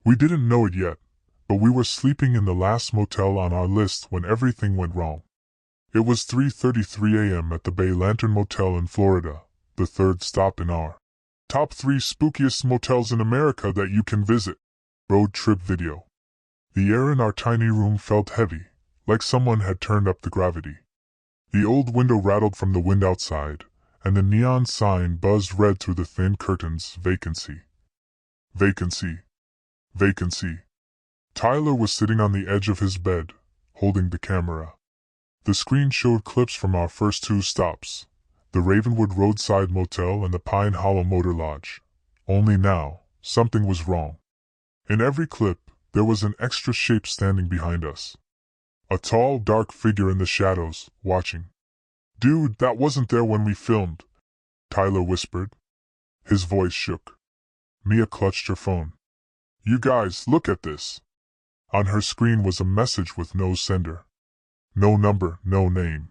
We didn't know it yet, but we were sleeping in the last motel on our list when everything went wrong. It was 3:33 a.m. at the Bay Lantern Motel in Florida, the third stop in our top 3 spookiest motels in America that you can visit road trip video. The air in our tiny room felt heavy, like someone had turned up the gravity. The old window rattled from the wind outside, and the neon sign buzzed red through the thin curtains. Vacancy. Vacancy. Vacancy. Tyler was sitting on the edge of his bed, holding the camera. The screen showed clips from our first 2 stops, the Ravenwood Roadside Motel and the Pine Hollow Motor Lodge. Only now, something was wrong. In every clip, there was an extra shape standing behind us. A tall, dark figure in the shadows, watching. "Dude, that wasn't there when we filmed," Tyler whispered. His voice shook. Mia clutched her phone. "You guys, look at this." On her screen was a message with no sender. No number, no name.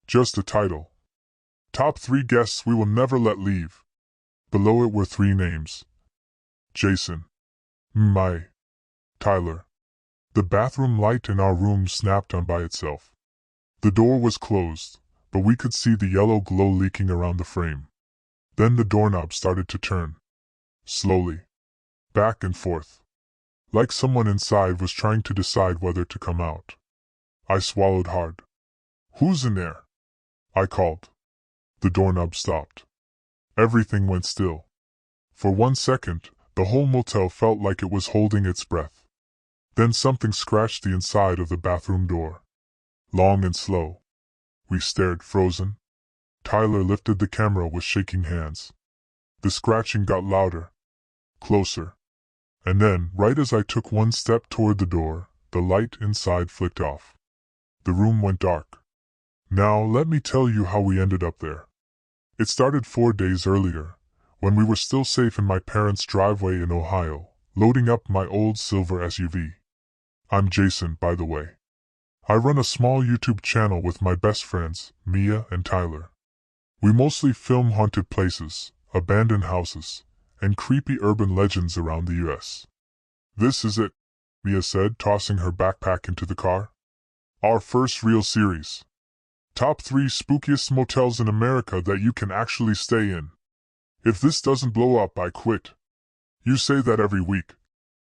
Just a title. "Top 3 guests we will never let leave." Below it were 3 names. Jason. Tyler. The bathroom light in our room snapped on by itself. The door was closed, but we could see the yellow glow leaking around the frame. Then the doorknob started to turn. Slowly. Back and forth. Like someone inside was trying to decide whether to come out. I swallowed hard. "Who's in there?" I called. The doorknob stopped. Everything went still. For 1 second, the whole motel felt like it was holding its breath. Then something scratched the inside of the bathroom door. Long and slow. We stared, frozen. Tyler lifted the camera with shaking hands. The scratching got louder. Closer. And then, right as I took 1 step toward the door, the light inside flicked off. The room went dark. Now let me tell you how we ended up there. It started 4 days earlier, when we were still safe in my parents' driveway in Ohio, loading up my old silver SUV. I'm Jason, by the way. I run a small YouTube channel with my best friends, Mia and Tyler. We mostly film haunted places, abandoned houses, and creepy urban legends around the U.S. "This is it," Mia said, tossing her backpack into the car. "Our first real series. Top 3 spookiest motels in America that you can actually stay in. If this doesn't blow up, I quit." "You say that every week."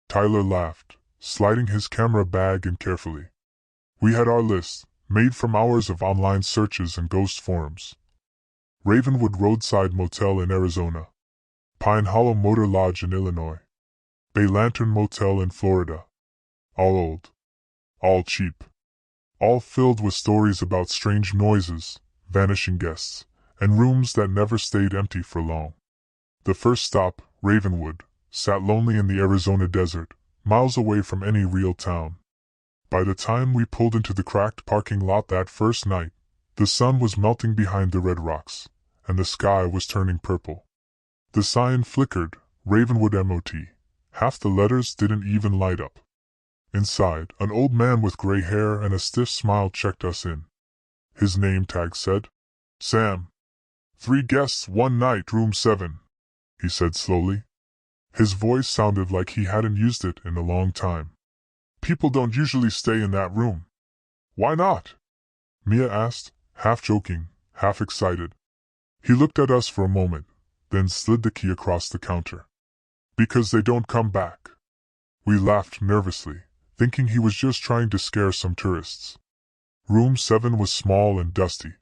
Tyler laughed, sliding his camera bag in carefully. We had our list, made from hours of online searches and ghost forums. Ravenwood Roadside Motel in Arizona. Pine Hollow Motor Lodge in Illinois. Bay Lantern Motel in Florida. All old. All cheap. All filled with stories about strange noises, vanishing guests, and rooms that never stayed empty for long. The first stop, Ravenwood, sat lonely in the Arizona desert, miles away from any real town. By the time we pulled into the cracked parking lot that first night, the sun was melting behind the red rocks, and the sky was turning purple. The sign flickered, Ravenwood MOT. Half the letters didn't even light up. Inside, an old man with gray hair and a stiff smile checked us in. His name tag said, "Sam. 3 guests 1 night, room 7, he said slowly. His voice sounded like he hadn't used it in a long time. "People don't usually stay in that room." "Why not?" Mia asked, half joking, half excited. He looked at us for a moment, then slid the key across the counter. "Because they don't come back." We laughed nervously, thinking he was just trying to scare some tourists. Room 7 was small and dusty.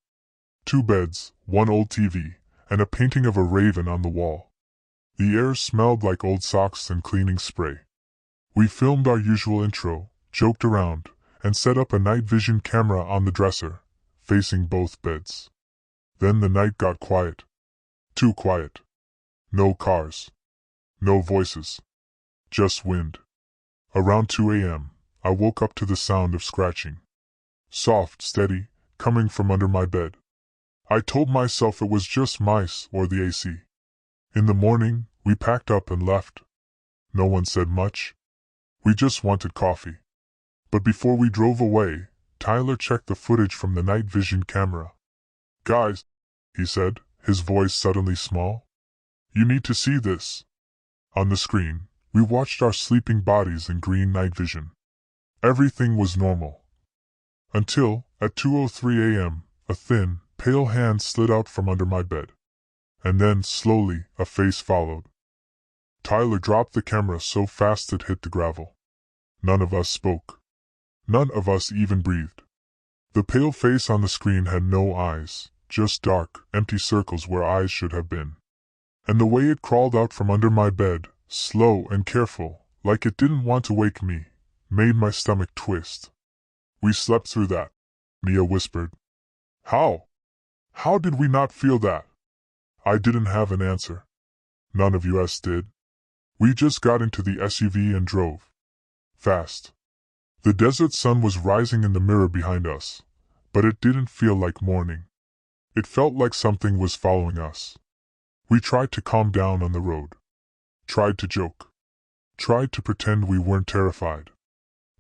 2 beds, 1 old TV, and a painting of a raven on the wall. The air smelled like old socks and cleaning spray. We filmed our usual intro, joked around, and set up a night vision camera on the dresser, facing both beds. Then the night got quiet. Too quiet. No cars. No voices. Just wind. Around 2 a.m., I woke up to the sound of scratching. Soft, steady, coming from under my bed. I told myself it was just mice or the AC. In the morning, we packed up and left. No one said much. We just wanted coffee. But before we drove away, Tyler checked the footage from the night vision camera. "Guys," he said, his voice suddenly small. "You need to see this." On the screen, We watched our sleeping bodies in green night vision. Everything was normal. Until, at 2:03 a.m., a thin, pale hand slid out from under my bed. And then, slowly, a face followed. Tyler dropped the camera so fast it hit the gravel. None of us spoke. None of us even breathed. The pale face on the screen had no eyes, just dark, empty circles where eyes should have been. And the way it crawled out from under my bed, slow and careful, like it didn't want to wake me, made my stomach twist. "We slept through that," Mia whispered. "How? How did we not feel that?" I didn't have an answer. None of us did. We just got into the SUV and drove. Fast. The desert sun was rising in the mirror behind us, but it didn't feel like morning. It felt like something was following us. We tried to calm down on the road. Tried to joke. Tried to pretend we weren't terrified.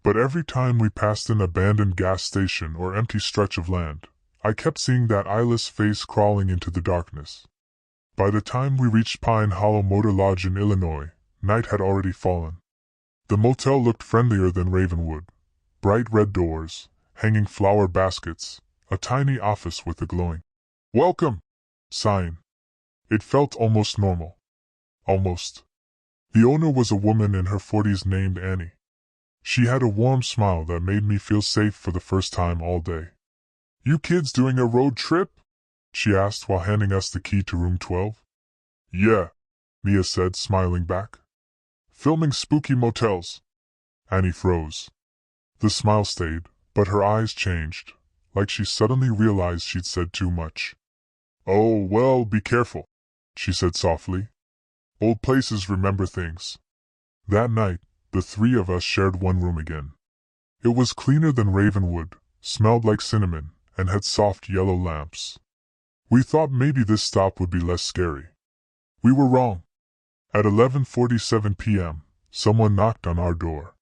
But every time we passed an abandoned gas station or empty stretch of land, I kept seeing that eyeless face crawling into the darkness. By the time we reached Pine Hollow Motor Lodge in Illinois, night had already fallen. The motel looked friendlier than Ravenwood. Bright red doors, hanging flower baskets, a tiny office with a glowing "Welcome" sign. It felt almost normal. Almost. The owner was a woman in her 40s named Annie. She had a warm smile that made me feel safe for the first time all day. "You kids doing a road trip?" she asked while handing us the key to room 12. "Yeah," Mia said, smiling back. "Filming Spooky Motels." Annie froze. The smile stayed, but her eyes changed, like she suddenly realized she'd said too much. "Oh, well, be careful," she said softly. "Old places remember things." That night, the three of us shared one room again. It was cleaner than Ravenwood, smelled like cinnamon, and had soft yellow lamps. We thought maybe this stop would be less scary. We were wrong. At 11:47 p.m., someone knocked on our door.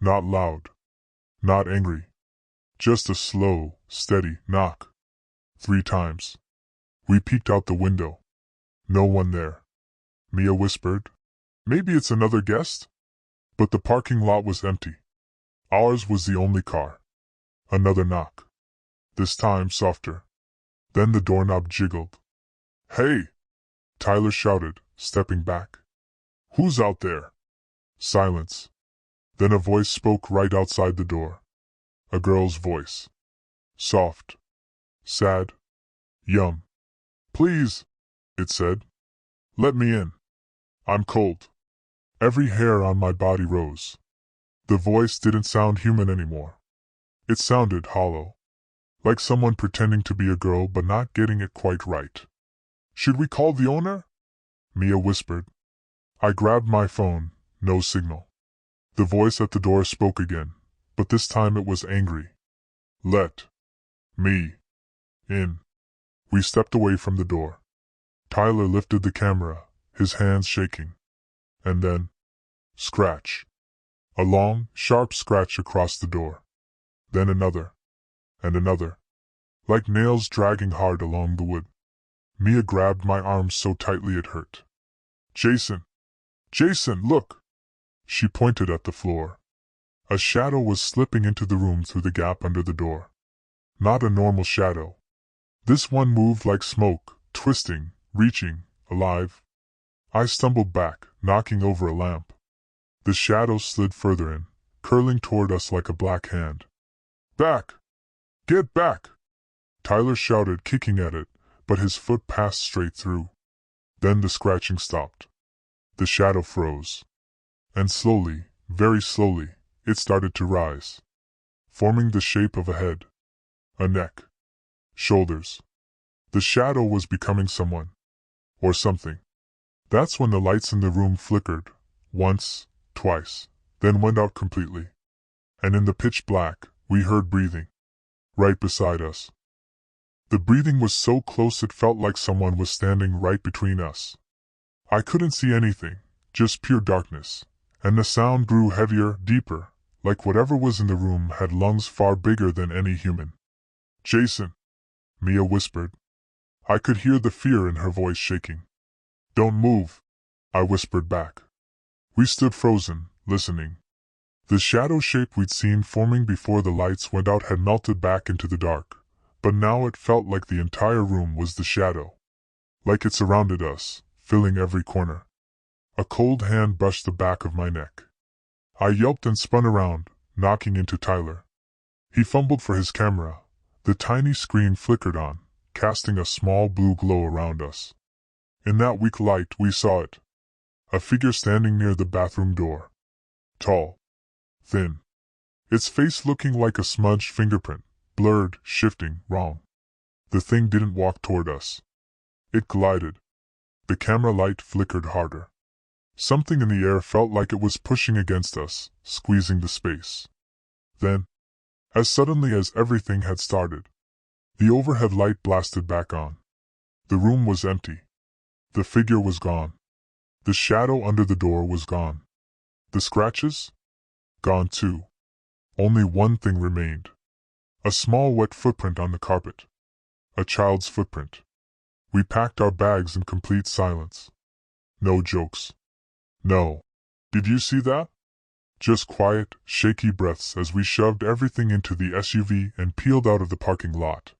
Not loud. Not angry. Just a slow, steady knock. 3 times. We peeked out the window. No one there. Mia whispered, "Maybe it's another guest?" But the parking lot was empty. Ours was the only car. Another knock. This time softer. Then the doorknob jiggled. "Hey!" Tyler shouted, stepping back. "Who's out there?" Silence. Then a voice spoke right outside the door. A girl's voice. Soft. Sad. Yum. "Please," it said. "Let me in. I'm cold." Every hair on my body rose. The voice didn't sound human anymore. It sounded hollow. Like someone pretending to be a girl but not getting it quite right. "Should we call the owner?" Mia whispered. I grabbed my phone. No signal. The voice at the door spoke again, but this time it was angry. "Let me in." We stepped away from the door. Tyler lifted the camera, his hands shaking. And then, scratch. A long, sharp scratch across the door. Then another. And another. Like nails dragging hard along the wood. Mia grabbed my arm so tightly it hurt. "Jason! Jason, look!" She pointed at the floor. A shadow was slipping into the room through the gap under the door. Not a normal shadow. This one moved like smoke, twisting, reaching, alive. I stumbled back, knocking over a lamp. The shadow slid further in, curling toward us like a black hand. "Back! Get back!" Tyler shouted, kicking at it, but his foot passed straight through. Then the scratching stopped. The shadow froze. And slowly, very slowly, it started to rise. Forming the shape of a head. A neck. Shoulders. The shadow was becoming someone. Or something. That's when the lights in the room flickered. Once, twice, then went out completely. And in the pitch black, we heard breathing. Right beside us. The breathing was so close it felt like someone was standing right between us. I couldn't see anything, just pure darkness. And the sound grew heavier, deeper, like whatever was in the room had lungs far bigger than any human. "Jason," Mia whispered. I could hear the fear in her voice shaking. "Don't move," I whispered back. We stood frozen, listening. The shadow shape we'd seen forming before the lights went out had melted back into the dark, but now it felt like the entire room was the shadow. Like it surrounded us, filling every corner. A cold hand brushed the back of my neck. I yelped and spun around, knocking into Tyler. He fumbled for his camera. The tiny screen flickered on, casting a small blue glow around us. In that weak light we saw it. A figure standing near the bathroom door. Tall. Thin. Its face looking like a smudged fingerprint, blurred, shifting, wrong. The thing didn't walk toward us. It glided. The camera light flickered harder. Something in the air felt like it was pushing against us, squeezing the space. Then, as suddenly as everything had started, the overhead light blasted back on. The room was empty. The figure was gone. The shadow under the door was gone. The scratches? Gone too. Only one thing remained. A small wet footprint on the carpet. A child's footprint. We packed our bags in complete silence. No jokes. No. Did you see that? Just quiet, shaky breaths as we shoved everything into the SUV and peeled out of the parking lot.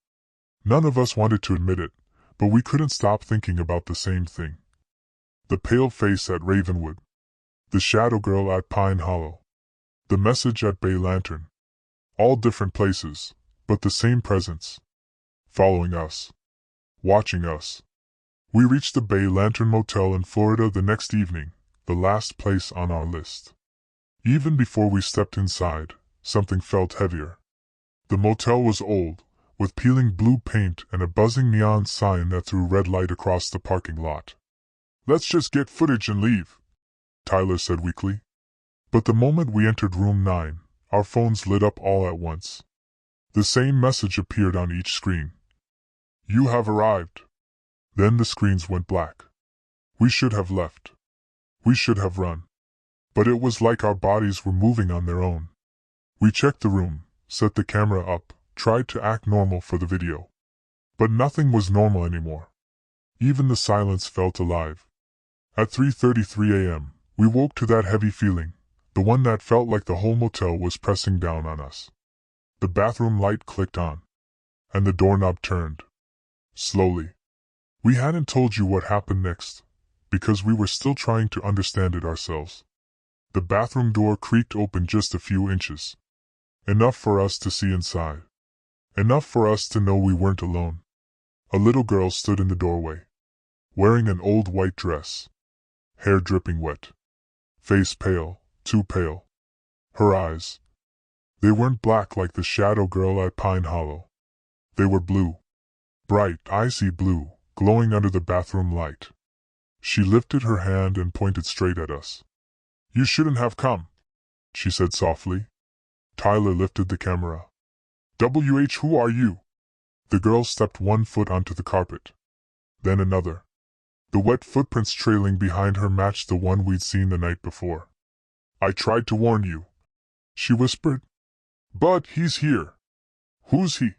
None of us wanted to admit it, but we couldn't stop thinking about the same thing. The pale face at Ravenwood. The shadow girl at Pine Hollow. The message at Bay Lantern. All different places, but the same presence. Following us. Watching us. We reached the Bay Lantern Motel in Florida the next evening, the last place on our list. Even before we stepped inside, something felt heavier. The motel was old, with peeling blue paint and a buzzing neon sign that threw red light across the parking lot. "Let's just get footage and leave," Tyler said weakly. But the moment we entered room 9, our phones lit up all at once. The same message appeared on each screen. "You have arrived." Then the screens went black. We should have left. We should have run. But it was like our bodies were moving on their own. We checked the room, set the camera up, tried to act normal for the video. But nothing was normal anymore. Even the silence felt alive. At 3:33 a.m., we woke to that heavy feeling, the one that felt like the whole motel was pressing down on us. The bathroom light clicked on, and the doorknob turned. Slowly. We hadn't told you what happened next, because we were still trying to understand it ourselves. The bathroom door creaked open just a few inches. Enough for us to see inside. Enough for us to know we weren't alone. A little girl stood in the doorway, wearing an old white dress. Hair dripping wet. Face pale, too pale. Her eyes. They weren't black like the shadow girl at Pine Hollow. They were blue. Bright, icy blue, glowing under the bathroom light. She lifted her hand and pointed straight at us. "You shouldn't have come," she said softly. Tyler lifted the camera. Who are you?" The girl stepped one foot onto the carpet. Then another. The wet footprints trailing behind her matched the one we'd seen the night before. "I tried to warn you," she whispered. "But he's here." "Who's he?"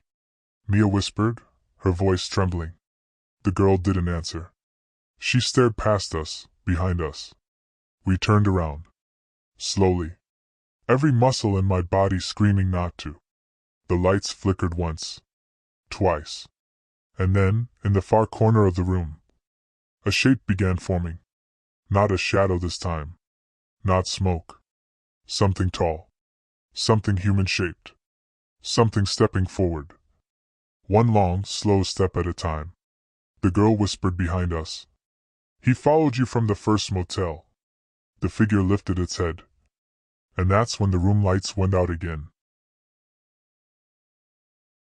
Mia whispered, her voice trembling. The girl didn't answer. She stared past us, behind us. We turned around. Slowly. Every muscle in my body screaming not to. The lights flickered once. Twice. And then, in the far corner of the room, a shape began forming. Not a shadow this time. Not smoke. Something tall. Something human-shaped. Something stepping forward. One long, slow step at a time. The girl whispered behind us. "He followed you from the first motel." The figure lifted its head. And that's when the room lights went out again.